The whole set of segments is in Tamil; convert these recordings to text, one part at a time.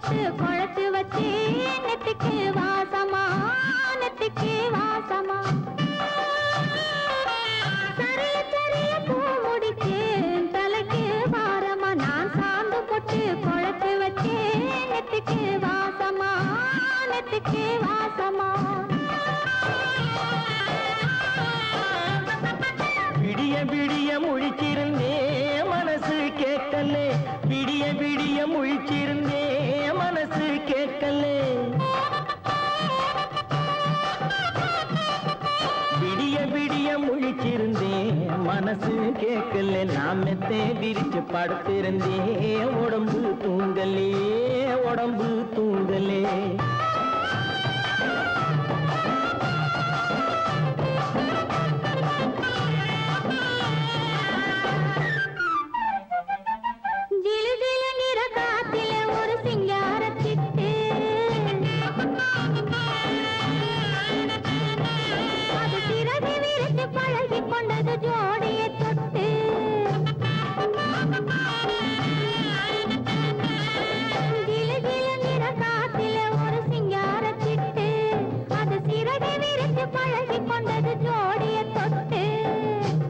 போட்டு குழச்சு வச்சு நெத்திக்கு வாசமா நெத்திக்கு வாசமா சரிய சரிய பூ முடிச்சு தலைக்கு வாரமா நான் சாந்து போட்டு குழச்சு வச்சு நெத்திக்கு வாசமா நெத்திக்கு வாசமா விடிய விடிய முழிச்சிருந்தே மனசு கேட்கலே விடிய விடிய முழிச்சிருந்தே மனசு கேட்கலே விடிய விடிய முழிச்சிருந்தே மனசு கேட்கல நாமத்தே விரிச்சு படுத்திருந்தே உடம்பு தூங்கலே உடம்பு தூங்கலே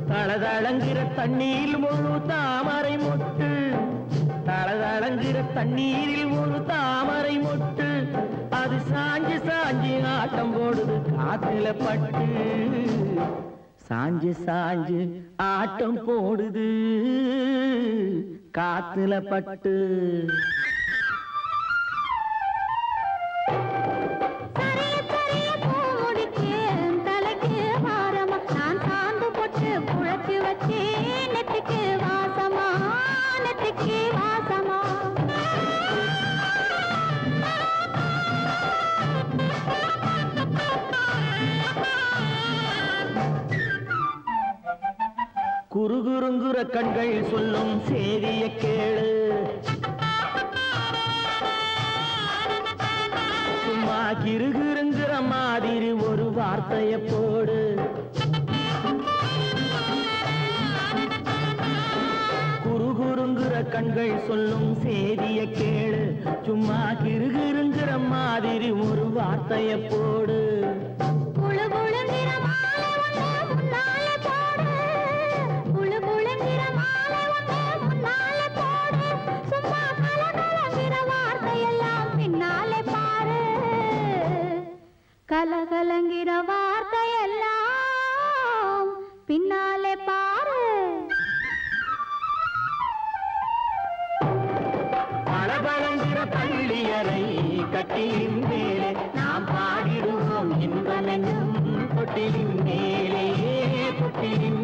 தளதளங்கிற தண்ணீரில் ஒரு தாமரை மொட்டு தளதளங்கிற தண்ணீரில் ஒரு தாமரை மொட்டு அது சாஞ்சு சாஞ்சு ஆட்டம் போடுது காத்துல பட்டு சாஞ்சு சாஞ்சு ஆட்டம் போடுது காத்துல பட்டு குறுகுறுங்குற கண்கள் சொல்லும் சேதிய கேளு சும்மா கிருகிருங்கிற மாதிரி ஒரு வார்த்தைய போடு குறுகுறுங்குற கண்கள் சொல்லும் சேதிய கேளு சும்மா கிருகிருங்கிற மாதிரி ஒரு வார்த்தைய போடு கலகலங்கிற வார்த்தையெல்லாம் பின்னாலே பாரு பளபளங்கிற பள்ளியறை கட்டிலின் மேலே நாம் பாடிடுவோம் இன்பமென்னும் தொட்டிலின் மேலே தொட்டிலின்